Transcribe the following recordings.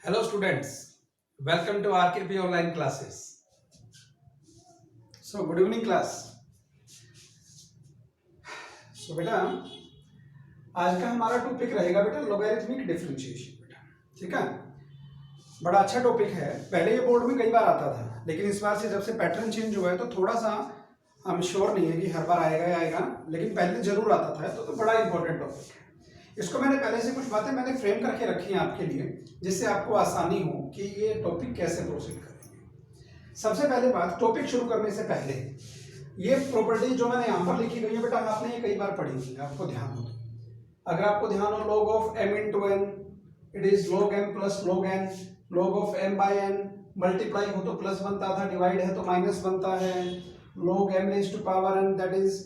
Hello students, welcome to RKP online classes. So good evening class. So बेटा आज का हमारा टॉपिक रहेगा बेटा लॉगरिथमिक डिफरेंशिएशन बेटा, ठीक है। बड़ा अच्छा टॉपिक है, पहले ये बोर्ड में कई बार आता था लेकिन इस बार से जब से पैटर्न चेंज हुआ है तो थोड़ा सा हम श्योर नहीं है कि हर बार आएगा या आएगा, लेकिन पहले जरूर आता था तो बड़ा इंपॉर्टेंट टॉपिक है। इसको मैंने पहले से कुछ बातें मैंने फ्रेम करके रखी हैं आपके लिए, जिससे आपको आसानी हो कि ये टॉपिक कैसे प्रोसीड करेंगे। सबसे पहले बात, टॉपिक शुरू करने से पहले ये प्रॉपर्टी जो मैंने यहाँ पर लिखी गई है बेटा, आपने ये कई बार पढ़ी थी, आपको ध्यान हो। अगर आपको ध्यान हो, log of m into N it is log m plus log n, log of m by n multiply हो तो प्लस बनता था, डिवाइड है तो माइनस बनता है, log m raise to power n that is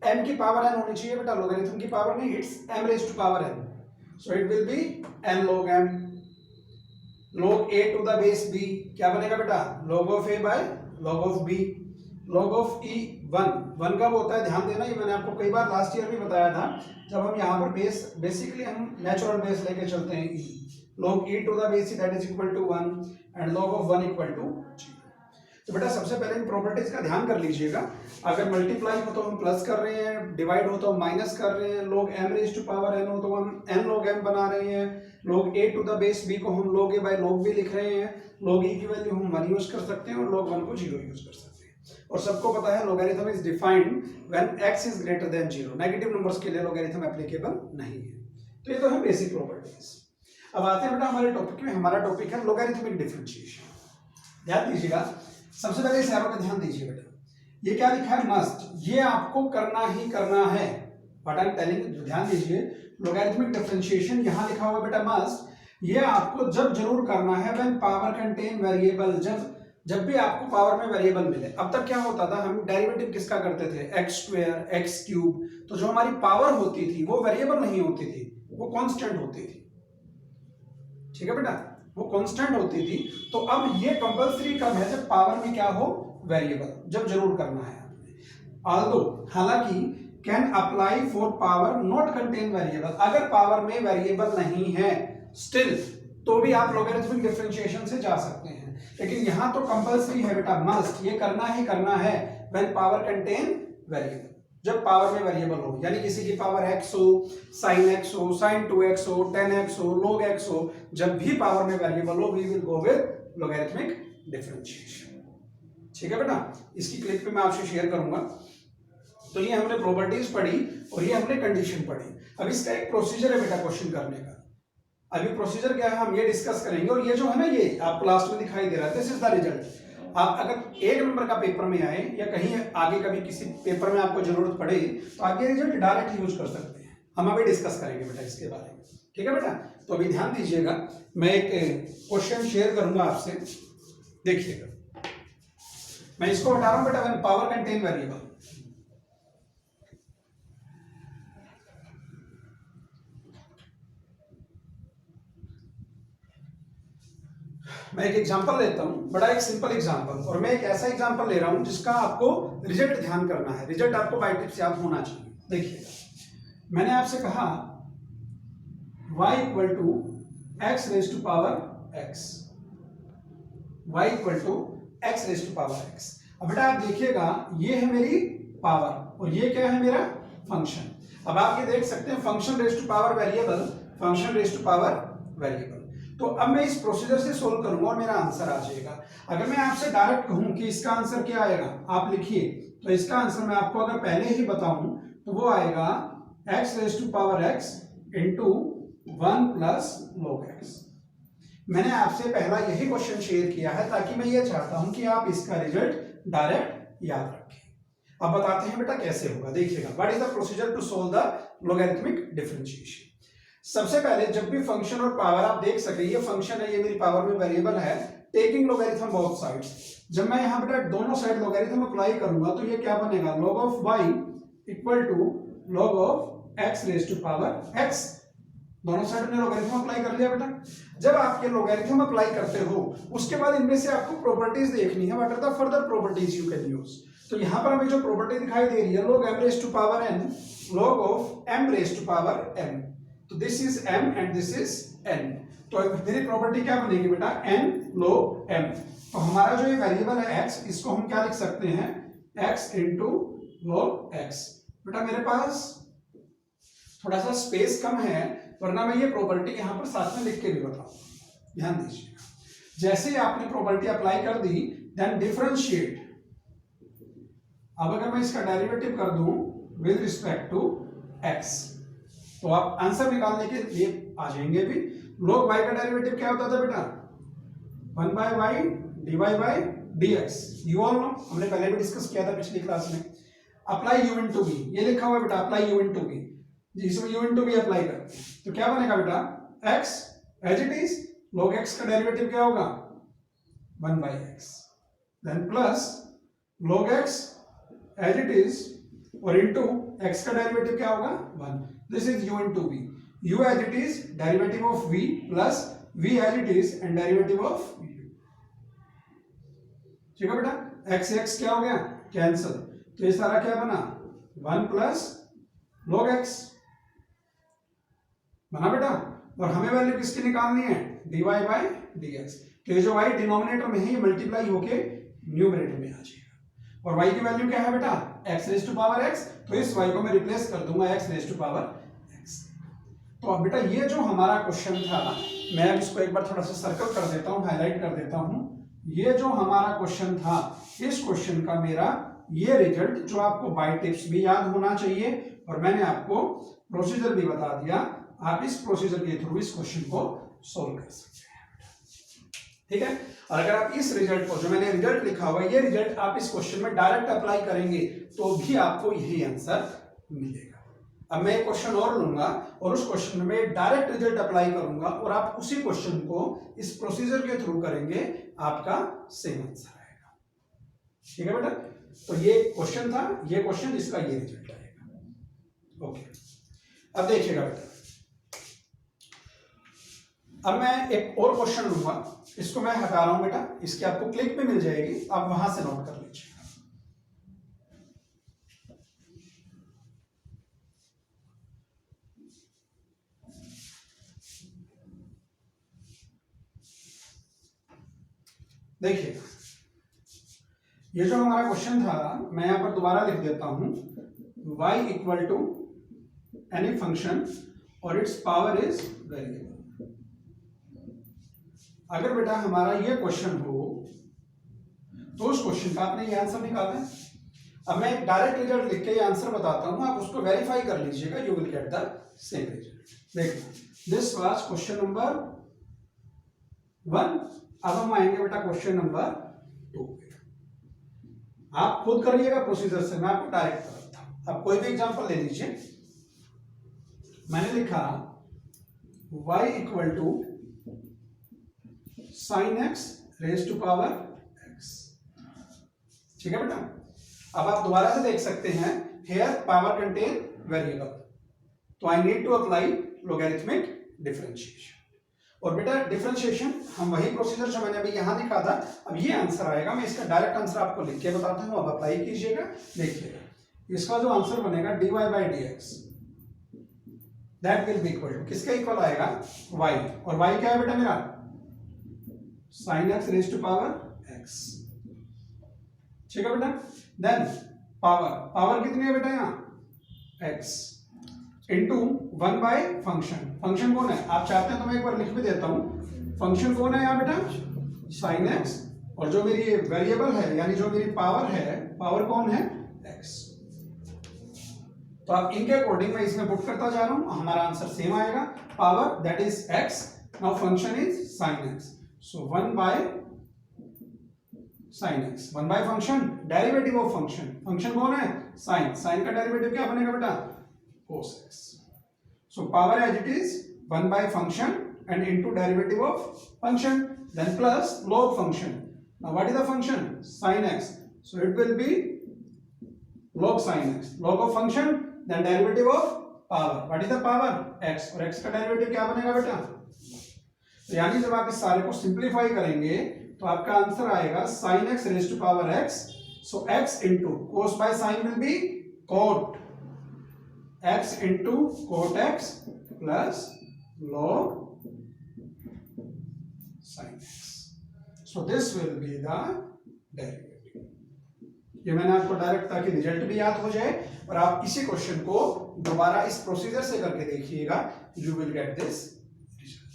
m की पावर n होनी चाहिए बेटा, लॉगरिथम की पावर नहीं, it's m raise to power n, so it will be n log m, log a to the base b क्या बनेगा बेटा, log of a by log of b, log of e 1 कब होता है ध्यान देना, ये मैंने आपको कई बार लास्ट ईयर भी बताया था, जब हम यहाँ पर बेसिकली हम नेचुरल बेस लेके चलते हैं e, log e to the base that is equal to 1 and log of 1 equal to 0। तो बेटा सबसे पहले इन प्रॉपर्टीज का ध्यान कर लीजिएगा, अगर मल्टीप्लाई हो तो हम प्लस कर रहे हैं, डिवाइड हो तो हम माइनस कर रहे हैं, log m raise to power n हो तो हम n log m बना रहे हैं, log a to the base b को हम log a by log b लिख रहे हैं, log e की वैल्यू हम 1 यूज कर सकते हैं और log 1 को 0 यूज कर सकते हैं। और सबको पता है logarithm is defined when x is greater than 0, negative numbers के लिए लॉगरिथम एप्लीकेबल नहीं है। तो ये तो है बेसिक प्रॉपर्टीज। अब आते हैं बेटा हमारे टॉपिक में, हमारा टॉपिक है लॉगरिथमिक डिफरेंशिएशन। ध्यान दीजिएगा, सबसे पहले इस एरो पे ध्यान दीजिए बेटा, ये क्या लिखा है, मस्ट, ये आपको करना ही करना है, व्हाट आई एम टेलिंग, ध्यान दीजिए, लॉगरिथमिक डिफरेंशिएशन यहां लिखा हुआ बेटा मस्ट, ये आपको जब जरूर करना है व्हेन पावर कंटेन वेरिएबल, जब भी आपको पावर में वेरिएबल मिले। अब तक क्या होता था, हम डेरिवेटिव किसका करते थे, एक्स स्क्वायर एक्स क्यूब, तो जो हमारी पावर होती थी वो वेरिएबल नहीं होती थी, वो कांस्टेंट होती थी, ठीक है बेटा, वो कांस्टेंट होती थी। तो अब ये कंपल्सरी कब है, जब पावर में क्या हो, वेरिएबल, जब जरूर करना है आपने। ऑल्दो, हालांकि can apply for power not contain variable, अगर पावर में वेरिएबल नहीं है स्टिल तो भी आप लॉगरिथमिक डिफरेंशिएशन से जा सकते हैं, लेकिन यहां तो कंपल्सरी है बेटा, मस्ट, ये करना ही करना है व्हेन पावर कंटेन वेरिएबल, जब पावर में वेरिएबल हो, यानी किसी की पावर x हो, sin x हो, sin 2x हो, 10x हो, log x हो, जब भी पावर में वेरिएबल हो we will go with logarithmic differentiation, ठीक है बेटा। इसकी क्लिप पे मैं आपसे शेयर करूंगा। तो ये हमने प्रॉपर्टीज पढ़ी और ये हमने कंडीशन पढ़ी। अब इसका एक प्रोसीजर है बेटा क्वेश्चन करने का, अभी प्रोसीजर क्या है हम ये डिस्कस करेंगे, और ये जो है ना, ये आपको लास्ट में दिखाई दे रहा है, दिस इज द रिजल्ट। आप अगर 1 नंबर का पेपर में आए या कहीं आगे कभी किसी पेपर में आपको जरूरत पड़े तो आगे रिजल्ट डायरेक्ट यूज कर सकते हैं, हम अभी डिस्कस करेंगे बेटा इसके बारे में, ठीक है बेटा। तो अभी ध्यान दीजिएगा, मैं एक क्वेश्चन शेयर करूंगा आपसे, देखिएगा, मैं इसको हटा रहा हूं बेटा, व्हेन पावर कंटेन वेरिएबल, मैं एक एग्जांपल लेता हूं, बड़ा एक सिंपल एग्जांपल, और मैं एक ऐसा एग्जांपल ले रहा हूं जिसका आपको रिजल्ट ध्यान करना है, रिजल्ट आपको बाय टिप्स याद होना चाहिए। देखिएगा, मैंने आपसे कहा y equal to X raise to power x, y equal to X raise to power x। अब बेटा आप देखिएगा, ये है मेरी पावर और ये क्या है मेरा फंक्शन। अब आप ये देख सकते हैं function raise to power variable, function raise to power variable. तो अब मैं इस प्रोसीजर से सोल्व करूंगा और मेरा आंसर आ जाएगा। अगर मैं आपसे डायरेक्ट कहूं कि इसका आंसर क्या आएगा, आप लिखिए, तो इसका आंसर मैं आपको अगर पहले ही बताऊं तो वो आएगा x raise to power x into 1 plus log x। मैंने आपसे पहला यही क्वेश्चन शेयर किया है ताकि मैं ये चाहता हूं कि आप इसका रिजल्ट डायरेक्ट याद रखें। अब बताते हैं बेटा कैसे होगा, देखिएगा, what is the procedure to solve the logarithmic differentiation. सबसे पहले जब भी फंक्शन और पावर आप देख सके, ये फंक्शन है, ये मेरी पावर में वेरिएबल है, टेकिंग लॉगरिथम बोथ साइड्स, जब मैं यहाँ बेटा दोनों साइड लॉगरिथम अप्लाई करूंगा तो ये क्या बनेगा, log of y equal to log of x raise to power x, दोनों साइड में लॉगरिथम अप्लाई कर लिया बेटा। जब आप ये लॉगरिथम अप्लाई करते हो उसके बाद इनमें से आपको प्रॉपर्टीज देखनी है, what are the further properties you can use. तो यहाँ पर हमें जो प्रॉपर्टी दिखाई दे रही है, log m raise to power n, log of m raise to power m, तो this is m and this is n। तो मेरी प्रॉपर्टी क्या बनेगी बेटा, n log m। तो हमारा जो ये वेरिएबल है x, इसको हम क्या लिख सकते हैं, x इंटू log x। बेटा मेरे पास थोड़ा सा स्पेस कम है, वरना मैं ये प्रॉपर्टी यहां पर साथ में लिख के भी बताऊंगा। ध्यान दीजिएगा, जैसे ही आपने प्रॉपर्टी अप्लाई कर दी, देन डिफरेंशिएट। अब अगर मैं इसका डेरिवेटिव कर दूं विद रिस्पेक्ट टू x, तो आप आंसर निकालने के लिए आ जाएंगे भी। log y का डेरिवेटिव क्या होता था बेटा, 1/y dy by dx। You all know, हमने पहले भी डिस्कस किया था पिछली क्लास में। अप्लाई u इनटू v, ये लिखा हुआ है बेटा, अप्लाई u इनटू v, जिसमें u इनटू v अप्लाई करते हैं तो क्या बनेगा बेटा, x as it is, log x का डेरिवेटिव क्या होगा, 1/x, then plus log x as it is और इनटू x का डेरिवेटिव क्या होगा, 1। This is u into v, u as it is derivative of v plus v as it is and derivative of u। ठीक है बेटा, x x क्या हो गया, कैंसिल, तो ये सारा क्या बना, 1 प्लस log x बना बेटा। और हमें वैल्यू किसकी निकालनी है, dy by dx। तो ये जो y डिनोमिनेटर में है ये मल्टीप्लाई होके न्यूमरेटर में आ जाएगा। और y की वैल्यू क्या है बेटा, x raise to power x, तो इस y को मैं रिप्लेस कर दूंगा x raise to power x। तो अब बेटा ये जो हमारा क्वेश्चन था, मैं अब इसको एक बार थोड़ा सा सर्कल कर देता हूं, हाईलाइट कर देता हूं। ये जो हमारा क्वेश्चन था, इस क्वेश्चन का मेरा ये रिजल्ट, जो आपको बाय टिप्स भी याद होना चाहिए और मैंने आपको प्रोसीजर भी बता दिया, आप इस प्रोसीजर के थ्रू इस क्वेश्चन को सॉल्व कर सकते हैं। ठीक है, और अगर आप इस रिजल्ट को, जो मैंने रिजल्ट लिखा हुआ है, ये रिजल्ट आप इस क्वेश्चन में डायरेक्ट अप्लाई करेंगे तो भी आपको यही आंसर मिलेगा। अब मैं एक क्वेश्चन और लूंगा और उस क्वेश्चन में डायरेक्ट रिजल्ट अप्लाई करूंगा और आप उसी क्वेश्चन को इस प्रोसीजर के थ्रू करेंगे, आपका सेम आंसर आएगा। ठीक है बेटा, तो ये क्वेश्चन था, ये क्वेश्चन, इसका ये रिजल्ट आएगा। ओके, अब देखिएगा बेटा, अब मैं एक और क्वेश्चन लूंगा, इसको मैं हटा रहा हूं बेटा, इसकी आपको क्लिक पे मिल जाएगी, आप वहां से नोट कर लीजिए। देखिए, ये जो हमारा क्वेश्चन था, मैं यहां पर दोबारा लिख देता हूं, y equal to any function और इट्स पावर इज वेरिएबल। अगर बेटा हमारा ये क्वेश्चन हो तो उस क्वेश्चन का आपने ये आंसर निकालना है। अब मैं एक डायरेक्ट रिजल्ट लिख के ये आंसर बताता हूं, आप उसको वेरीफाई कर लीजिएगा, you will get the same result. देखना, दिस वाज क्वेश्चन नंबर 1। अब हम आएंगे बेटा क्वेश्चन नंबर 2 पे। आप खुद करिएगा प्रोसीजर से, मैं आपको डायरेक्ट कराता हूं। आप कोई भी एग्जांपल ले लीजिए। मैंने लिखा y equal to sine X raise to power x। ठीक है बेटा, अब आप दोबारा से देख सकते हैं, हेयर पावर कंटेन वेरिएबल, तो I need to apply logarithmic differentiation. और बेटा डिफरेंशिएशन हम वही प्रोसीजर जो मैंने अभी यहां लिखा था, अब ये आंसर आएगा, मैं इसका डायरेक्ट आंसर आपको लिख के बताता हूं, अब अप्लाई कीजिएगा। देखिएगा, इसका जो आंसर बनेगा dy by dx, that will be equal to, किसका इक्वल आएगा, y, और y क्या है बेटा मेरा, sine X raise to power x। ठीक है बेटा, देन पावर, पावर कितनी है बेटा यहाँ, x into 1 by function. Function कौन है, आप चाहते हैं तो मैं एक बार लिख भी देता हूं, फंक्शन कौन है यहाँ बेटा, साइन x, और जो मेरी वेरिएबल है यानी जो मेरी पावर है, पावर कौन है, x। तो आप इनके अकॉर्डिंग मैं इसमें पुट करता जा रहा हूं, हमारा आंसर सेम आएगा, power that is x, now function is sine x, so 1 by sine x, 1 by function, derivative of function, function कौन है, साइन, साइन का डेरिवेटिव क्या बनेगा बेटा, cos x, so power as it is 1 by function and into derivative of function, then plus log function. Now what is the function, sin x, so it will be log sin x, log of function, then derivative of power, what is the power, x, और x का derivative क्या बनेगा बेटा, तो यानी जब आप इस सारे को सिंप्लीफाई करेंगे तो आपका आंसर आएगा sin x raised to power x, so x into cos by sin will be cot x into cot x plus log sin x। So this will be the derivative. ये मैंने आपको direct, ताकि result भी याद हो जाए और आप इसी क्वेश्चन को दोबारा इस प्रोसीजर से करके देखिएगा, you will get this result.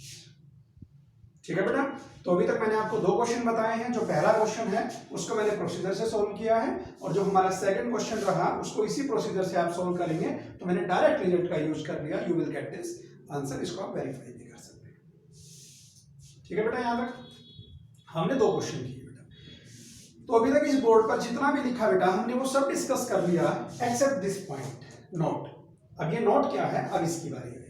ठीक है बेटा, तो अभी तक मैंने आपको दो क्वेश्चन बताए हैं। जो पहला क्वेश्चन है उसको मैंने प्रोसीजर से सॉल्व किया है, और जो हमारा सेकंड क्वेश्चन रहा उसको इसी प्रोसीजर से आप सॉल्व करेंगे, तो मैंने डायरेक्ट रिजल्ट का यूज कर लिया, you will get this answer. इसको आप वेरीफाई भी कर सकते हैं। ठीक है बेटा, यहां तक हमने दो क्वेश्चन किए बेटा। तो अभी तक इस बोर्ड पर जितना भी लिखा बेटा हमने वो सब डिस्कस कर लिया, एक्सेप्ट दिस पॉइंट नोट। अब ये नोट क्या है, अब इसकी बारी आएगी।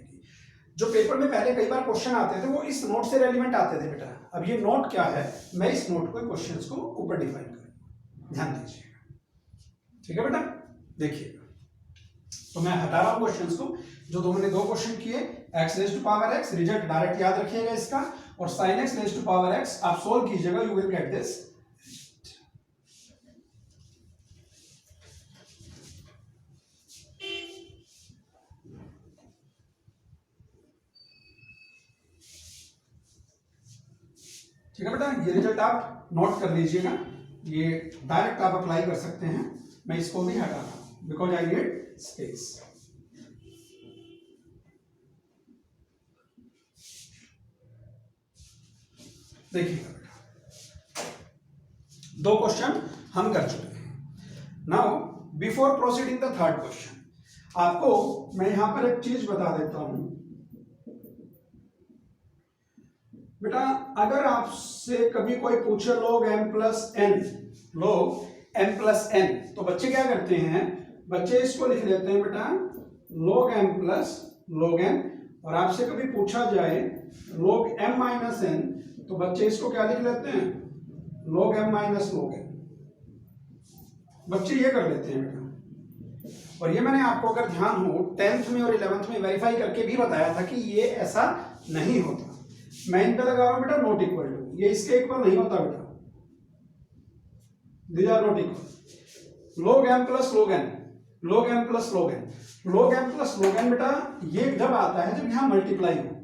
जो पेपर में पहले कई बार क्वेश्चन आते थे वो इस नोट से रेलिवेंट आते थे बेटा। अब ये नोट क्या है, मैं इस नोट को क्वेश्चंस को ऊपर डिफाइन करूंगा, ध्यान दीजिएगा। ठीक है बेटा, देखिएगा। तो मैं हटा रहा हूं क्वेश्चंस को। जो दो मैंने दो क्वेश्चन किए, x raise to power x, result direct याद रखिएगा इसका, और sin x raise to power x आप सोल्व कीजिएगा, यू विल गेट दिस। ठीक है बेटा, ये रिजल्ट आप नोट कर लीजिएगा, ये डायरेक्ट आप अप्लाई कर सकते हैं। मैं इसको भी हटा रहा हूं बिकॉज आई नीड स्पेस। देखिएगा बेटा, दो क्वेश्चन हम कर चुके हैं। Now before proceeding the third question, आपको मैं यहां पर एक चीज बता देता हूं बेटा। अगर आपसे कभी कोई पूछे log m plus n, log m plus n, तो बच्चे क्या करते हैं, बच्चे इसको लिख लेते हैं बेटा log m plus log n। और आपसे कभी पूछा जाए log m माइनस n, तो बच्चे इसको क्या लिख लेते हैं, log m minus log n। बच्चे ये कर लेते हैं बेटा। और ये मैंने आपको अगर ध्यान हो 10th में और 11th में वेरीफाई करके भी बताया था कि ये ऐसा नहीं होता। मैं इन पे लगा रहा हूं बेटा नॉट इक्वल टू, ये इसके इक्वल नहीं होता बेटा, these are not equal. log m plus log n, log m plus log n, log m plus log n बेटा ये जब आता है जब यहां मल्टीप्लाई हो,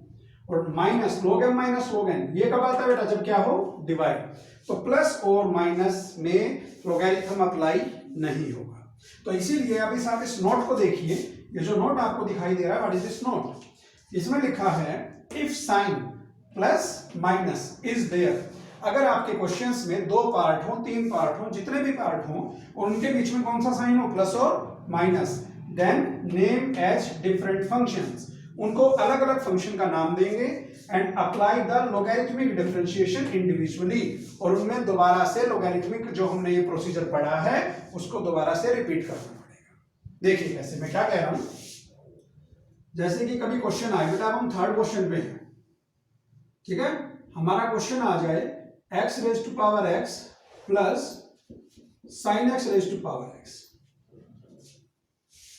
और minus log m minus log n ये कब आता है बेटा, जब क्या हो, डिवाइड। तो प्लस और माइनस में लॉगरिथम अप्लाई नहीं होगा। तो इसीलिए अभी आप इस नोट को देखिए, ये जो नोट आपको दिखाई दे रहा है, व्हाट इज दिस नोट, इसमें लिखा है if sine plus minus is there. अगर आपके क्वेश्चंस में दो पार्ट हो, तीन पार्ट हो, जितने भी पार्ट हो, और उनके बीच में कौन सा साइन हो, प्लस और minus, then name as different functions, उनको अलग अलग फंक्शन का नाम देंगे and apply the logarithmic differentiation individually, और उनमें दोबारा से लॉगरिथमिक जो हमने ये प्रोसीजर पढ़ा है उसको दोबारा से रिपीट करना पड़ेगा। देखिए कैसे, मैं क्या कह रहा हूं, जैसे कि कभी क्वेश्चन आए बेटा, अब हम थर्ड क्वेश्चन पे हैं। ठीक है, हमारा क्वेश्चन आ जाए x raise to power x plus sine x raise to power x।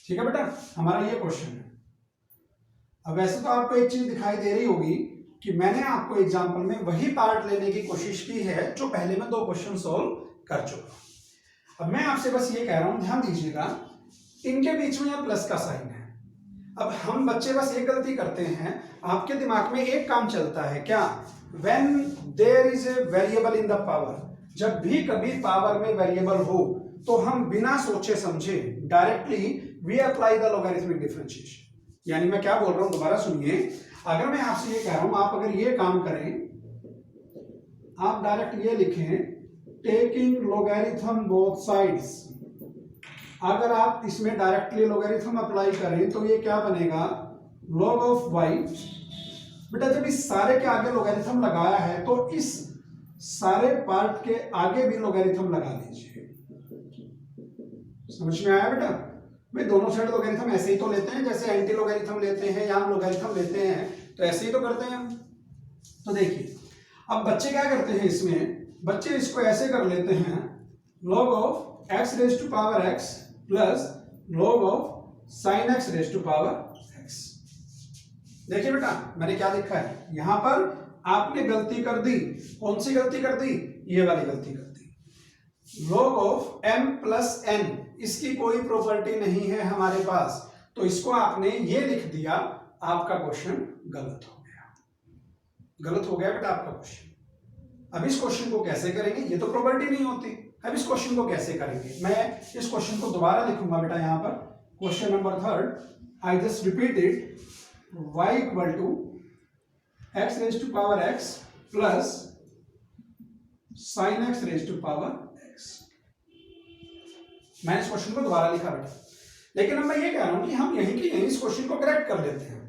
ठीक है बेटा, हमारा ये क्वेश्चन है। अब वैसे तो आपको एक चीज दिखाई दे रही होगी कि मैंने आपको एग्जांपल में वही पार्ट लेने की कोशिश की है जो पहले मैं दो क्वेश्चन सॉल्व कर चुका। अब मैं आपसे बस ये कह रहा हूं, ध्यान दीजिएगा, इनके बीच में यह प्लस का साइन है। अब हम बच्चे बस एक गलती करते हैं, आपके दिमाग में एक काम चलता है क्या, when there is a variable in the power, जब भी कभी पावर में वेरिएबल हो तो हम बिना सोचे समझे directly we apply the logarithmic differentiation. यानी मैं क्या बोल रहा हूं, दोबारा सुनिए। अगर मैं आपसे ये कह रहा हूं, आप अगर ये काम करें, आप डायरेक्ट ये लिखें टेकिंग लॉगरिथम बोथ साइड्स, अगर आप इसमें डायरेक्टली लॉगरिथम अप्लाई करें तो ये क्या बनेगा, log ऑफ y। बेटा जब इस सारे के आगे लॉगरिथम लगाया है तो इस सारे पार्ट के आगे भी लॉगरिथम लगा लीजिए। समझ में आया बेटा, भाई दोनों साइड लॉगरिथम ऐसे ही तो लेते हैं, जैसे एंटी लॉगरिथम लेते हैं या हम लॉगरिथम लेते हैं तो ऐसे ही तो करते हैं हम। तो देखिए अब बच्चे क्या करते हैं, इसमें बच्चे इसको ऐसे कर लेते हैं log of x raise to power x plus log of sine x raise to power x। देखिए बेटा मैंने क्या लिखा है, यहां पर आपने गलती कर दी। कौन सी गलती कर दी, ये वाली गलती कर दी। log of m plus n, इसकी कोई प्रॉपर्टी नहीं है हमारे पास, तो इसको आपने ये लिख दिया, आपका क्वेश्चन गलत हो गया। गलत हो गया बेटा आपका क्वेश्चन। अब इस क्वेश्चन को कैसे करेंगे, ये तो प्रोबेबिलिटी नहीं होती। अब इस क्वेश्चन को कैसे करेंगे, मैं इस क्वेश्चन को दोबारा लिखूंगा बेटा यहाँ पर। Question number 3 I just repeated y equal to x raise to power x plus sine x raise to power x। मैं इस क्वेश्चन को दोबारा लिखा बेटा, लेकिन अब मैं ये कह रहा हूं कि हम यहीं के यहीं इस क्वेश्चन को करेक्ट कर लेते हैं।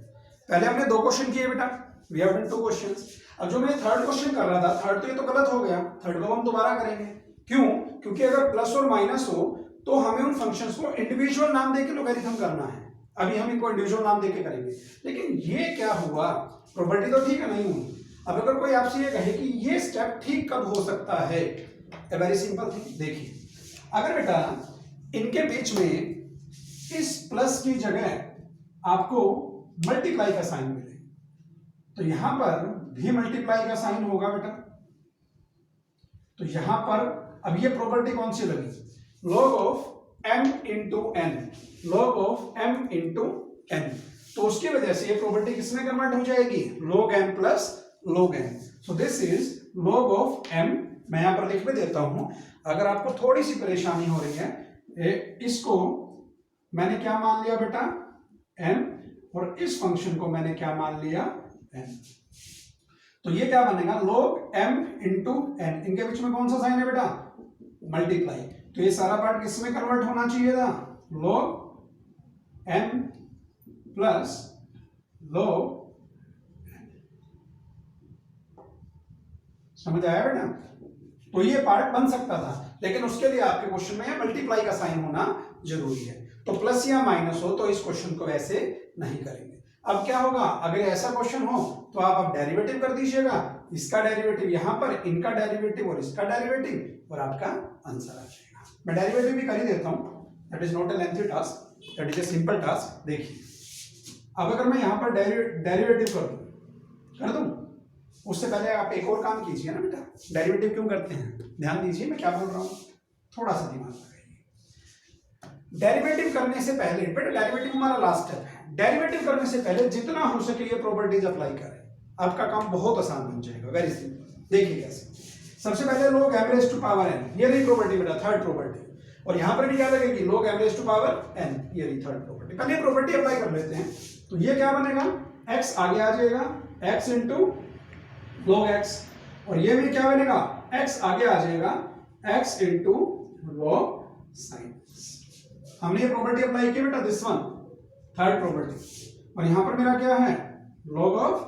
पहले हमने 2 क्वेश्चन किए बेटा, वी हैव डन 2 क्वेश्चंस। अब जो मैं थर्ड क्वेश्चन कर रहा था, थर्ड तो ये तो गलत हो गया, थर्ड को हम दोबारा करेंगे। क्यों? क्योंकि अगर प्लस और माइनस हो तो हमें उन फंक्शंस को इंडिविजुअल नाम देके लोगरिथम करना है। अभी हम इनको इंडिविजुअल नाम देके करेंगे। लेकिन ये क्या हुआ, प्रॉपर्टी तो ठीक है नहीं हुई। अब अगर कोई आपसे ये कहे कि ये स्टेप ठीक कब हो सकता है, ए वेरी सिंपल थिंग। देखिए, अगर बेटा इनके बीच में इस प्लस की जगह आपको मल्टीप्लाई का साइन मिले, तो यहां पर भी मल्टीप्लाई का साइन होगा बेटा। तो यहां पर अब ये प्रॉपर्टी कौन सी लगी, log of m into n, log of m into n। तो उसकी वजह से ये प्रॉपर्टी किसमें कन्वर्ट हो जाएगी, log m plus log n। So this is log of m। मैं यहां पर लिख भी देता हूं, अगर आपको थोड़ी सी परेशानी हो रही है, इसको मैंने क्या मान लिया बेटा m, और इस फंक्शन को मैंने क्या मान लिया n। तो ये क्या बनेगा, log m इंटू n। इनके बीच में कौन सा साइन है बेटा, मल्टीप्लाई। तो ये सारा पार्ट किसमें कन्वर्ट होना चाहिए था, log m plus log n। समझ आया बेटा? तो ये पार्ट बन सकता था, लेकिन उसके लिए आपके क्वेश्चन में मल्टीप्लाई का साइन होना जरूरी है। तो प्लस या माइनस हो तो इस क्वेश्चन को वैसे नहीं करेंगे। अब क्या होगा, अगर ऐसा क्वेश्चन हो तो आप अब डेरिवेटिव कर दीजिएगा, इसका डेरिवेटिव यहां पर, इनका डेरिवेटिव और इसका डेरिवेटिव, और आपका आंसर आ जाएगा। मैं डेरिवेटिव भी कर ही देता हूं, that is not a lengthy task, that is a simple task. देखिए, अब अगर मैं यहां पर डेरिवेटिव कर दूं, उससे पहले आप एक और काम कीजिए ना बेटा। डेरिवेटिव क्यों करते हैं, ध्यान दीजिए मैं क्या बोल रहा हूं, थोड़ा सा दिमाग लगाइए। डेरिवेटिव करने से पहले बेटा, डेरिवेटिव हमारा लास्ट स्टेप है। डेरिवेटिव करने से पहले जितना हो सके ये प्रॉपर्टीज अप्लाई करें, आपका काम बहुत आसान बन जाएगा। Very simple. देखिए कैसे, सबसे पहले log m raise to power n, ये रही प्रॉपर्टी बेटा, थर्ड प्रॉपर्टी। और यहां पर भी क्या लगेगी, log m raise to power n, ये रही थर्ड प्रॉपर्टी। पहले प्रॉपर्टी अप्लाई कर लेते हैं। तो ये क्या बनेगा, x आगे आ जाएगा, x इंटू log x, और ये भी क्या बनेगा, x आगे आ जाएगा, x इंटू log sin। हमने ये प्रॉपर्टी अप्लाई की बेटा, दिस वन थर्ड प्रॉपर्टी। और यहां पर मेरा क्या है, log ऑफ,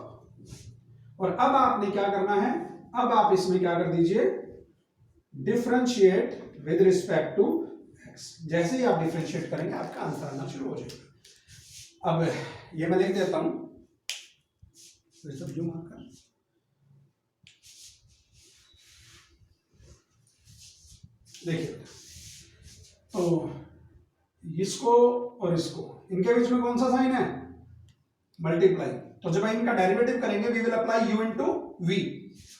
और अब आपने क्या करना है, अब आप इसमें क्या कर दीजिए, differentiate with respect to x। जैसे ही आप डिफरेंशिएट करेंगे आपका आंसर आना शुरू हो जाएगा। अब ये मैं लिख देता हूं, सब मार्कर। देखिए, तो इसको और इसको, इनके बीच में कौन सा साइन है, मल्टीप्लाई। तो जब इनका डेरिवेटिव करेंगे, we will apply u into V.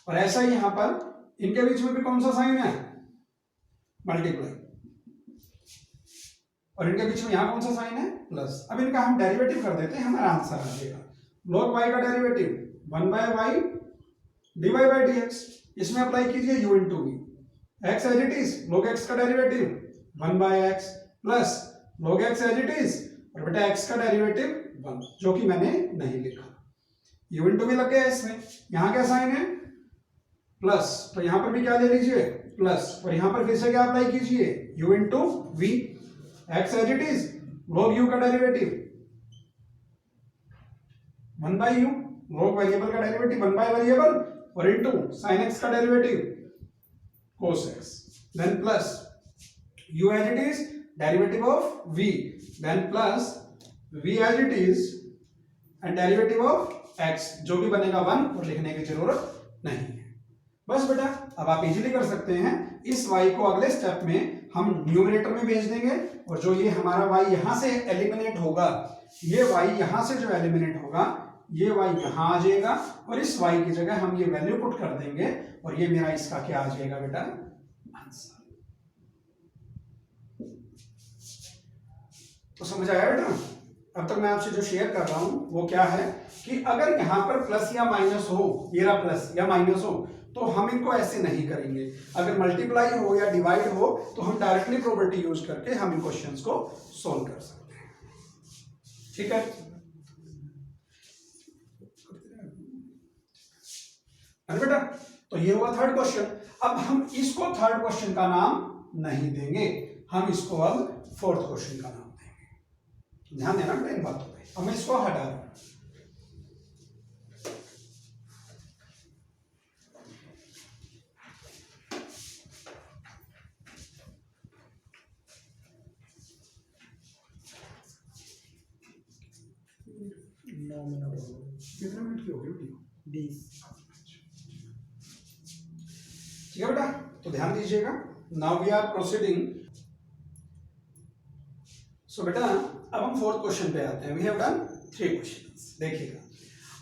और ऐसा ही यहां पर इनके बीच में भी कौन सा साइन है, मल्टीप्लाई। और इनके बीच में यहां कौन सा साइन है, प्लस। अब इनका हम डेरिवेटिव कर देते हैं, हमारा आंसर आ जाएगा। log y का derivative 1/y dy by dx, इसमें अप्लाई कीजिए u into V. x as it is, log x का derivative 1/x plus log x as it is, और बेटा x का डेरिवेटिव 1, जो कि मैंने नहीं लिखा। u इंटू वी लग गया इसमें। यहां क्या साइन है, प्लस, तो यहां पर भी क्या ले लीजिए, प्लस। और यहां पर फिर से क्या अप्लाई कीजिए, u into V. x as it is, log u का डेरिवेटिव 1/u, log वेरिएबल का डेरिवेटिव 1/वेरिएबल, और इंटू sin x का derivative cos x, then plus u as it is derivative of v, then plus v as it is and derivative of x, जो भी बनेगा 1, और लिखने की जरूरत नहीं है। बस बेटा, अब आप इजीली कर सकते हैं। इस y को अगले स्टेप में हम न्यूमरेटर में भेज देंगे, और जो ये हमारा y यहां से एलिमिनेट होगा, ये y यहां से जो एलिमिनेट होगा, ये y यहां आ जाएगा, और इस y की जगह हम ये वैल्यू पुट कर देंगे, और ये मेरा इसका क्या आ जाएगा बेटा, आंसर। तो समझ आया बेटा? अब तक मैं आपसे जो शेयर कर रहा हूं वो क्या है कि अगर यहां पर प्लस या माइनस हो, ये रहा प्लस या माइनस हो, तो हम इनको ऐसे नहीं करेंगे। अगर मल्टीप्लाई हो या डिवाइड हो तो हम डायरेक्टली प्रोबेबिलिटी यूज करके हम इन क्वेश्चंस को सोल्व कर सकते हैं। ठीक है, बेटा, तो ये हुआ थर्ड क्वेश्चन। अब हम इसको थर्ड क्वेश्चन का नाम नहीं देंगे, हम इसको अब फोर्थ क्वेश्चन का नाम देंगे। ध्यान देना बेटा इन बातों पे। अब मैं इसको हटा रहा हूं। कितने मिनट की हो गई? 20। ठीक है बेटा, तो ध्यान दीजिएगा। Now we are proceeding. So बेटा अब हम फोर्थ क्वेश्चन पे आते हैं। We have done 3 questions. देखिएगा,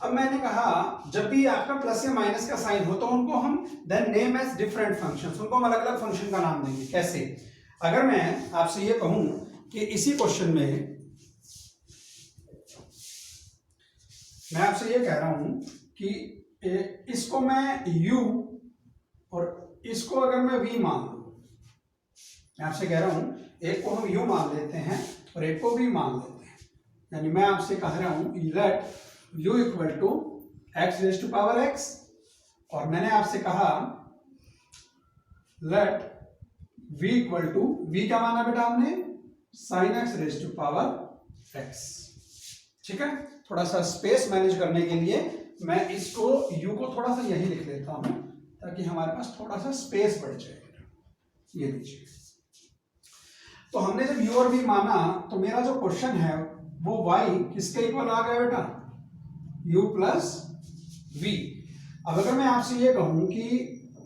अब मैंने कहा जब भी आपका प्लस या माइनस का साइन हो तो उनको हम then name as different functions, उनको हम अलग अलग फंक्शन का नाम देंगे। कैसे? अगर मैं आपसे ये कहूं कि इसी क्वेश्चन में मैं आपसे ये कह रहा हूं कि इसको मैं u और इसको अगर मैं v मान लूं, मैं आपसे कह रहा हूं एक को हम u मान लेते हैं और एक को v मान लेते हैं, यानी मैं आपसे कह रहा हूं let u equal to x raise to power x, और मैंने आपसे कहा let v equal to, v क्या माना बेटा हमने? sin x raise to power x। ठीक है, थोड़ा सा स्पेस मैनेज करने के लिए मैं इसको u को थोड़ा सा यही लिख लेता हूं ताकि हमारे पास थोड़ा सा स्पेस बढ़ जाए। ये लीजिए, तो हमने जब u और v माना तो मेरा जो क्वेश्चन है वो y किसके इक्वल आ गया बेटा? u plus v। अब अगर मैं आपसे ये कहूं कि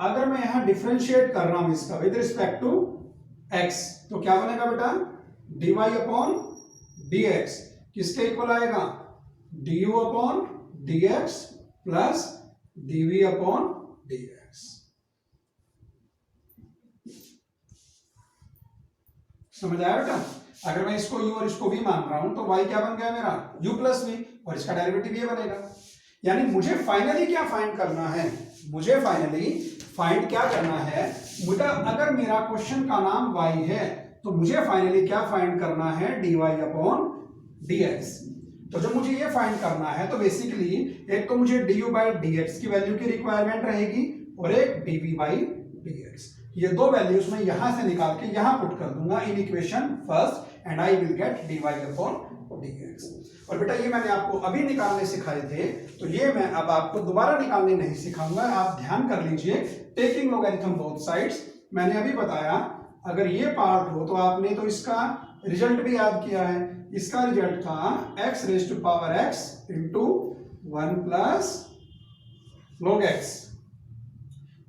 अगर मैं यहां डिफरेंशिएट कर रहा हूं इसका विद रिस्पेक्ट टू x, तो क्या बनेगा बेटा? dy अपॉन dx किसके इक्वल आएगा? du upon dx plus dv upon dx। समझ आया बेटा? अगर मैं इसको u और इसको v मान रहा हूं तो y क्या बन गया मेरा? u प्लस v, और इसका डेरिवेटिव ये बनेगा। यानी मुझे फाइनली क्या फाइंड करना है? मुझे फाइनली फाइंड क्या करना है बेटा? अगर मेरा क्वेश्चन का नाम y है तो मुझे फाइनली क्या फाइंड करना है? dy upon dx। तो जब मुझे ये फाइंड करना है तो बेसिकली एक तो मुझे du बाई dx की वैल्यू की रिक्वायरमेंट रहेगी और एक dv बाई dx। ये दो वैल्यूज मैं यहां से निकाल के यहां पुट कर दूंगा in equation first and I will get dy upon dx। और बेटा ये मैंने आपको अभी निकालने सिखाए थे, तो ये मैं अब आपको दोबारा निकालने नहीं सिखाऊंगा। आप ध्यान कर लीजिए, टेकिंग लॉगरिथम बोथ साइड्स। मैंने अभी बताया अगर ये पार्ट हो तो आपने तो इसका रिजल्ट भी याद किया है। इसका रिजल्ट था x raise to power x into 1 plus log x।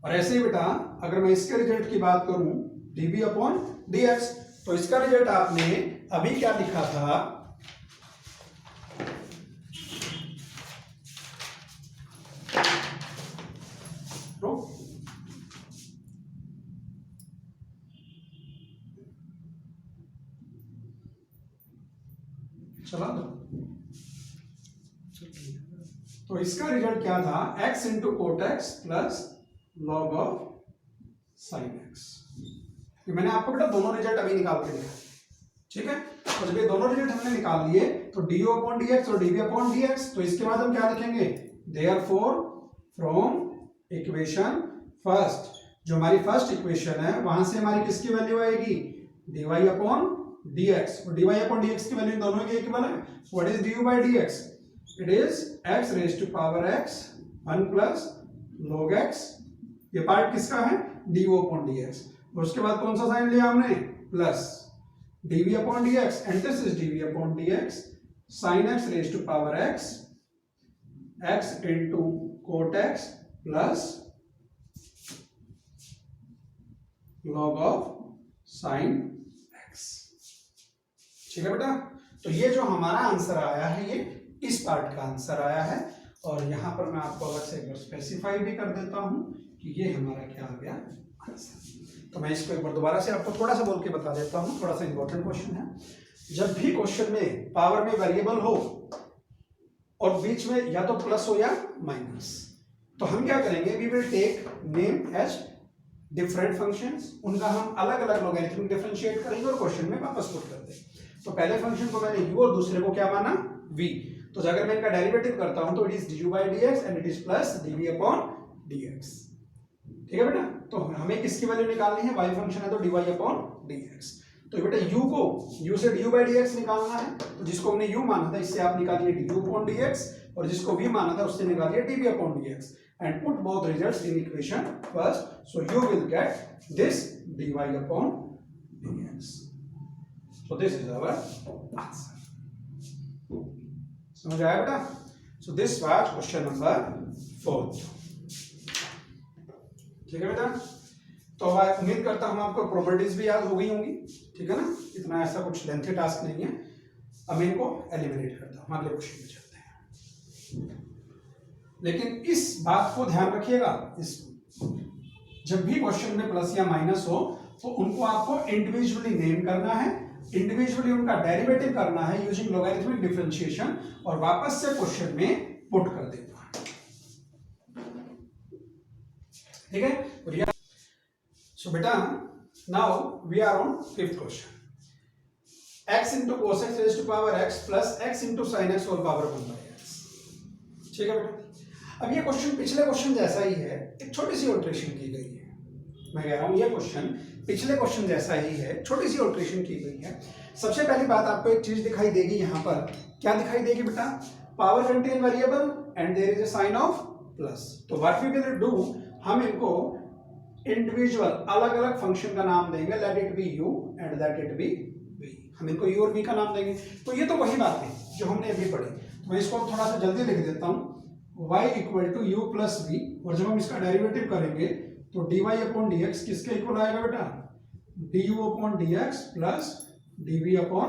और ऐसे ही बेटा अगर मैं इसके रिजल्ट की बात करूं dv अपॉन dx, तो इसका रिजल्ट आपने अभी क्या लिखा था? चला दो। तो इसका रिजल्ट क्या था? x into cot x plus log of sine x. मैंने आपको बेटा दोनों रिजल्ट अभी निकाल के दिया। ठीक है, तो जब ये दोनों रिजल्ट हमने निकाल लिए तो du अपॉन dx और dv अपॉन dx, तो इसके बाद हम क्या लिखेंगे? देयरफॉर फ्रॉम इक्वेशन फर्स्ट, जो हमारी फर्स्ट इक्वेशन है वहां से हमारी किसकी वैल्यू आएगी? dy अपॉन dx, और dy अपॉन dx की वैल्यू दोनों के इक्वल है। What is du by dx? It is x raise to power x 1 plus log x। ये पार्ट किसका है? du upon dx। और उसके बाद कौन सा साइन लिया हमने? Plus dv upon dx, and this is dv upon dx sin x raise to power x x into cot x plus log of sin x। ठीक है बेटा, तो ये जो हमारा आंसर आया है ये इस पार्ट का आंसर आया है। और यहां पर मैं आपको अलग से एक बार स्पेसिफाई भी कर देता हूं कि ये हमारा क्या आ गया आंसर। तो मैं इसको एक बार दोबारा से आपको थोड़ा सा बोल के बता देता हूं, थोड़ा सा इंपॉर्टेंट क्वेश्चन है। जब भी क्वेश्चन में पावर में वेरिएबल हो और बीच में या तो प्लस हो या माइनस, तो हम क्या करेंगे, we will take name as different functions, उनका हम अलग अलग लॉगरिथमिक डिफरेंशिएट करेंगे और क्वेश्चन में वापस पुट कर देंगे। तो पहले फंक्शन को मैंने u और दूसरे को क्या माना v, तो अगर मैं इनका डेरिवेटिव करता हूं तो it is du by dx and it is plus dv upon dx। ठीक है बेटा, तो हमें किसकी वैल्यू निकालनी है, y फंक्शन है तो dy अपॉन dx। तो बेटा u को u से du by dx निकालना है, तो जिसको हमने u माना था इससे आप निकालिए du अपॉन dx, और जिसको v माना था उससे निकालिए dv upon dx, and put both results in equation first, so you will get this dy upon dx. So this is our answer. समझ आया बेटा? So this was question number 4. ठीक है बेटा, तो उम्मीद करता हूं आपको प्रॉपर्टीज भी याद हो गई होंगी। ठीक है ना, इतना ऐसा कुछ लेंथी टास्क नहीं है। अब मैं इनको एलिमिनेट करता हूं, अगले क्वेश्चन में चलते हैं। लेकिन इस बात को ध्यान रखिएगा, इस जब भी क्वेश्चन में प्लस या माइनस हो तो उनको आपको इंडिविजुअली नेम करना है, इंडिविजुअली उनका डेरिवेटिव करना है यूजिंग लॉगरिथमिक डिफरेंशिएशन, और वापस से क्वेश्चन में पुट कर देना है। ठीक है, सो बेटा now we are on fifth question, x into cos x raised to power x plus x into sin x whole power 1 by x। ठीक है बेटा, अब ये क्वेश्चन पिछले क्वेश्चन जैसा ही है, एक छोटी सी ऑल्ट्रेशन की गई है। मैं कह रहा हूं ये क्वेश्चन पिछले क्वेश्चन जैसा ही है, छोटी सी ऑल्ट्रेशन की गई है। सबसे पहली बात आपको एक चीज दिखाई देगी यहाँ पर, क्या दिखाई देगी बेटा, power contain variable and there is a sine of plus. तो व्हाट वी विल डू, हम इनको इंडिविजुअल अलग अलग फंक्शन का नाम देंगे, let it be u and let it be v। हम इनको u और v का नाम देंगे। तो ये तो वही बात है जो हमने अभी पढ़ी, तो मैं इसको थोड़ा सा जल्दी लिख देता हूँ, y equal to u plus v, और जब हम इसका डेरिवेटिव करेंगे तो dy अपॉन dx किसके इक्वल आएगा बेटा, du upon dx plus dv upon